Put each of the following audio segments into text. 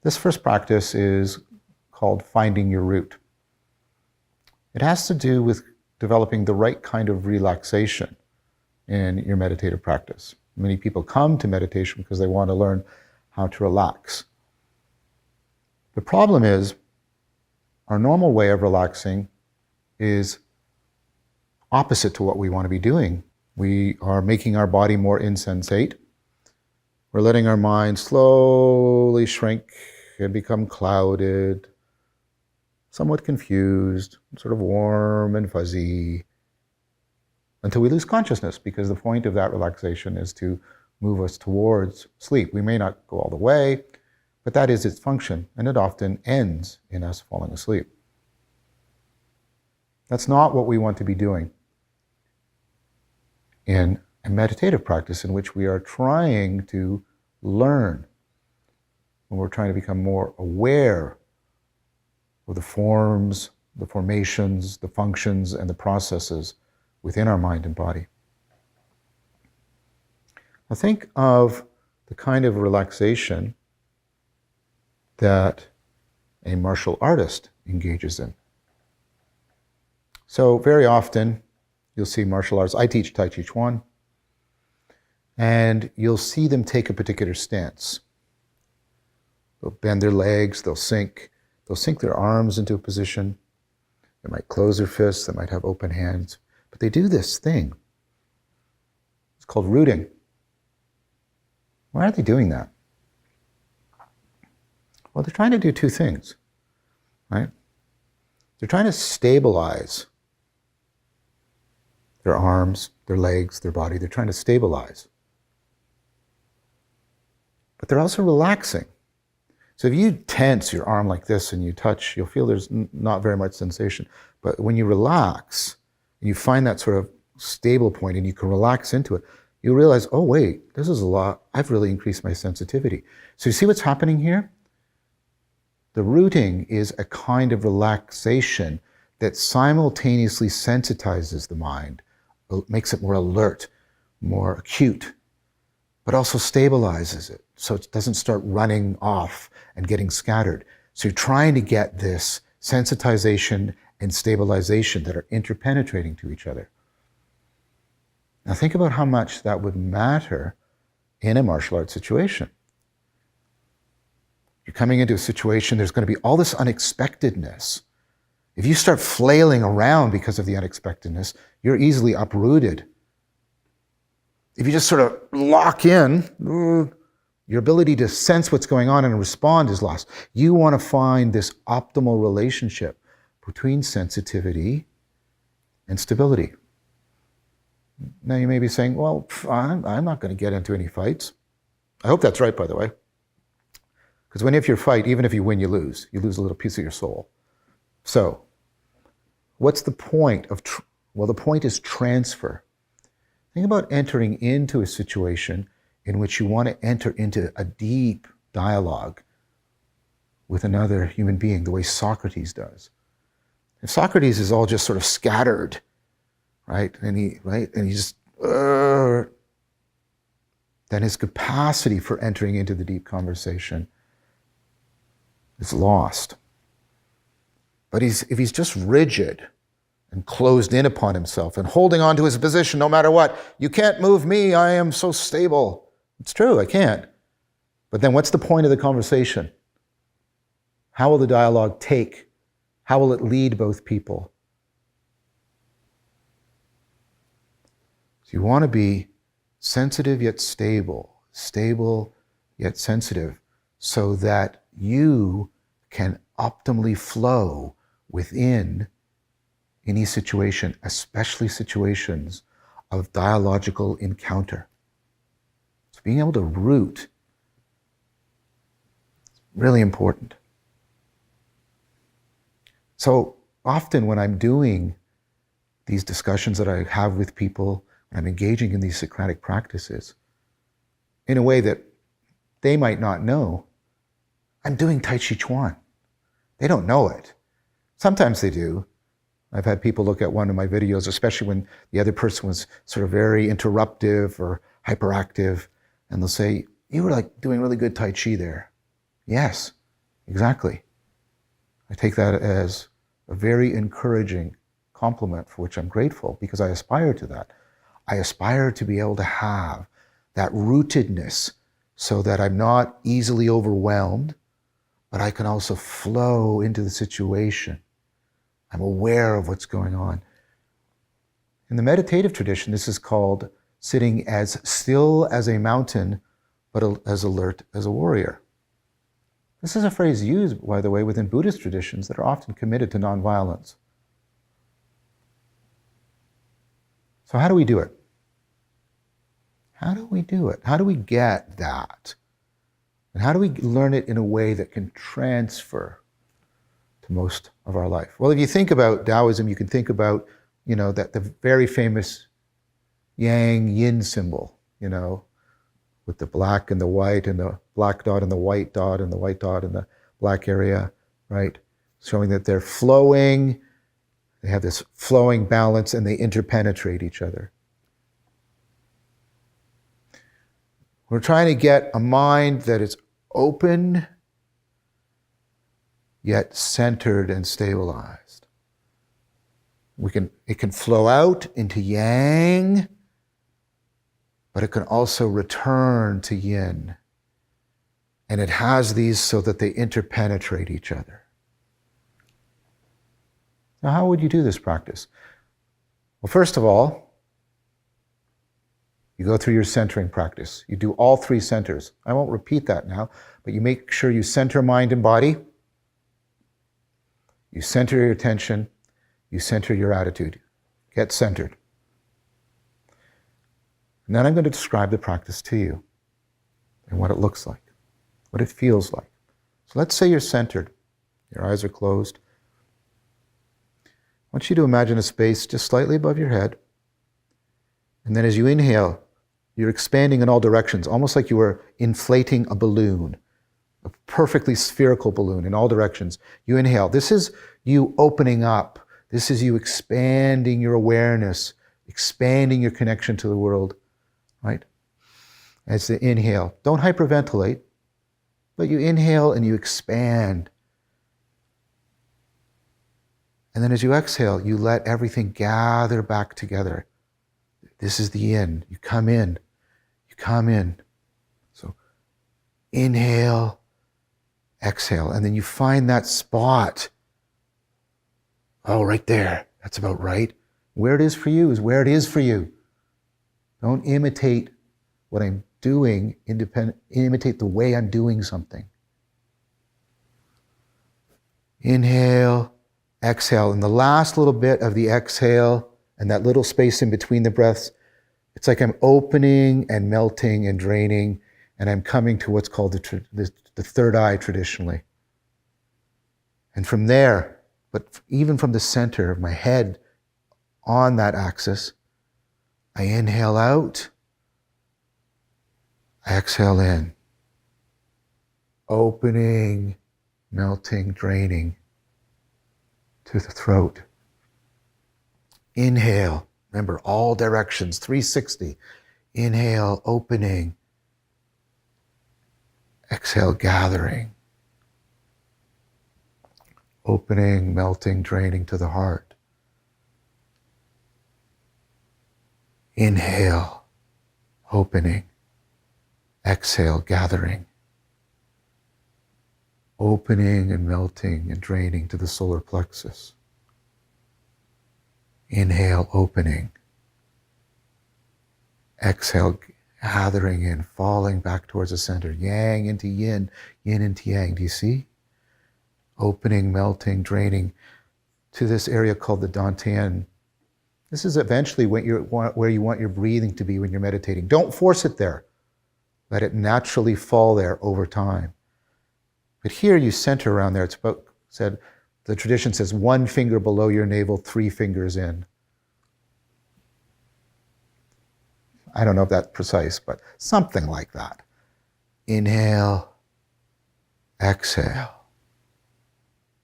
This first practice is called finding your root. It has to do with developing the right kind of relaxation in your meditative practice. Many people come to meditation because they want to learn how to relax. The problem is, our normal way of relaxing is opposite to what we want to be doing. We are making our body more insensate. We're letting our mind slowly shrink and become clouded, somewhat confused, sort of warm and fuzzy, until we lose consciousness, because the point of that relaxation is to move us towards sleep. We may not go all the way, but that is its function, and it often ends in us falling asleep. That's not what we want to be doing in a meditative practice in which we are trying to learn, when we're trying to become more aware of the forms, the formations, the functions, and the processes within our mind and body. Now think of the kind of relaxation that a martial artist engages in. So very often you'll see martial arts. I teach Tai Chi Chuan, and you'll see them take a particular stance. They'll bend their legs, they'll sink their arms into a position. They might close their fists, they might have open hands, but they do this thing. It's called rooting. Why are they doing that? Well, they're trying to do two things, right? They're trying to stabilize their arms, their legs, their body. They're trying to stabilize. But they're also relaxing. So if you tense your arm like this and you touch, you'll feel there's not very much sensation. But when you relax, and you find that sort of stable point and you can relax into it, you realize, oh wait, this is a lot. I've really increased my sensitivity. So you see what's happening here? The rooting is a kind of relaxation that simultaneously sensitizes the mind, makes it more alert, more acute, but also stabilizes it so it doesn't start running off and getting scattered. So you're trying to get this sensitization and stabilization that are interpenetrating to each other. Now think about how much that would matter in a martial arts situation. You're coming into a situation, there's going to be all this unexpectedness. If you start flailing around because of the unexpectedness, you're easily uprooted. If you just sort of lock in, your ability to sense what's going on and respond is lost. You want to find this optimal relationship between sensitivity and stability. Now you may be saying, well, I'm not going to get into any fights. I hope that's right, by the way. Because if you fight, even if you win, you lose. You lose a little piece of your soul. So, what's the point of, well, the point is transfer. Think about entering into a situation in which you want to enter into a deep dialogue with another human being, the way Socrates does. If Socrates is all just sort of scattered, right, and he just, then his capacity for entering into the deep conversation is lost. But if he's just rigid and closed in upon himself and holding on to his position no matter what, you can't move me, I am so stable. It's true, I can't. But then what's the point of the conversation? How will the dialogue take? How will it lead both people? So you want to be sensitive yet stable, stable yet sensitive, so that you can optimally flow within any situation, especially situations of dialogical encounter. So being able to root is really important. So often when I'm doing these discussions that I have with people, I'm engaging in these Socratic practices in a way that they might not know, I'm doing Tai Chi Chuan. They don't know it. Sometimes they do. I've had people look at one of my videos, especially when the other person was sort of very interruptive or hyperactive, and they'll say, you were like doing really good Tai Chi there. Yes, Exactly. I take that as a very encouraging compliment for which I'm grateful, because I aspire to that. I aspire to be able to have that rootedness so that I'm not easily overwhelmed, but I can also flow into the situation. I'm aware of what's going on. In the meditative tradition, this is called sitting as still as a mountain, but as alert as a warrior. This is a phrase used, by the way, within Buddhist traditions that are often committed to nonviolence. So how do we do it? How do we do it? How do we get that? And how do we learn it in a way that can transfer to most of our life? Well, if you think about Taoism, you can think about, that the very famous yang yin symbol, with the black and the white and the black dot and the white dot and the white dot and the black area, right? Showing that they're flowing, they have this flowing balance, and they interpenetrate each other. We're trying to get a mind that is open, yet centered and stabilized. It can flow out into yang, but it can also return to yin. And it has these so that they interpenetrate each other. Now, how would you do this practice? Well, first of all, you go through your centering practice. You do all 3 centers. I won't repeat that now, but you make sure you center mind and body. You center your attention. You center your attitude. Get centered. And then I'm going to describe the practice to you and what it looks like, what it feels like. So let's say you're centered. Your eyes are closed. I want you to imagine a space just slightly above your head. And then as you inhale, you're expanding in all directions, almost like you were inflating a balloon, a perfectly spherical balloon in all directions. You inhale. This is you opening up. This is you expanding your awareness, expanding your connection to the world, right? As the inhale. Don't hyperventilate, but you inhale and you expand. And then as you exhale, you let everything gather back together. This is the in. You come in. You come in. So inhale, exhale. And then you find that spot. Oh, right there. That's about right. Where it is for you is where it is for you. Don't imitate what I'm doing, imitate the way I'm doing something. Inhale, exhale. And the last little bit of the exhale and that little space in between the breaths, it's like I'm opening and melting and draining, and I'm coming to what's called the third eye traditionally. And from there, but even from the center of my head on that axis, I inhale out, I exhale in. Opening, melting, draining to the throat. Inhale, remember all directions, 360. Inhale, opening. Exhale, gathering. Opening, melting, draining to the heart. Inhale, opening. Exhale, gathering. Opening and melting and draining to the solar plexus. Inhale, opening. Exhale, gathering in, falling back towards the center. Yang into yin, yin into yang. Do you see? Opening, melting, draining to this area called the Dantian. This is eventually where you want your breathing to be when you're meditating. Don't force it there. Let it naturally fall there over time. But here you center around there. It's about said, the tradition says 1 finger below your navel, 3 fingers in. I don't know if that's precise, but something like that. Inhale, exhale.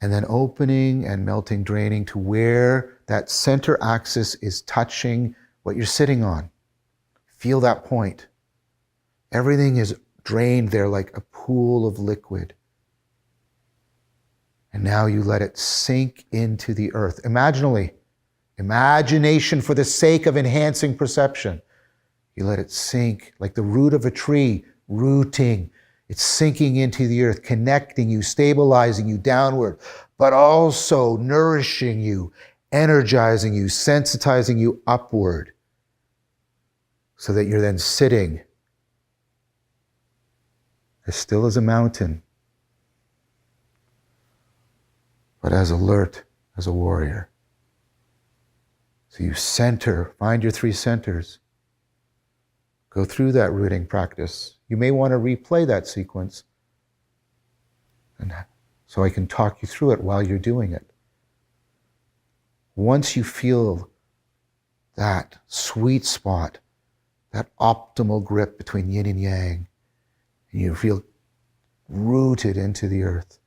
And then opening and melting, draining to where that center axis is touching what you're sitting on. Feel that point. Everything is drained there like a pool of liquid. And now you let it sink into the earth. Imaginally, imagination for the sake of enhancing perception. You let it sink like the root of a tree, rooting. It's sinking into the earth, connecting you, stabilizing you downward, but also nourishing you, energizing you, sensitizing you upward, so that you're then sitting as still as a mountain, but as alert as a warrior. So you center, find your 3 centers. Go through that rooting practice. You may want to replay that sequence, and so I can talk you through it while you're doing it. Once you feel that sweet spot, that optimal grip between yin and yang, and you feel rooted into the earth,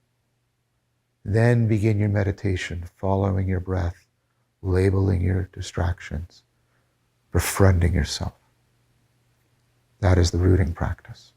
then begin your meditation, following your breath, labeling your distractions, befriending yourself. That is the rooting practice.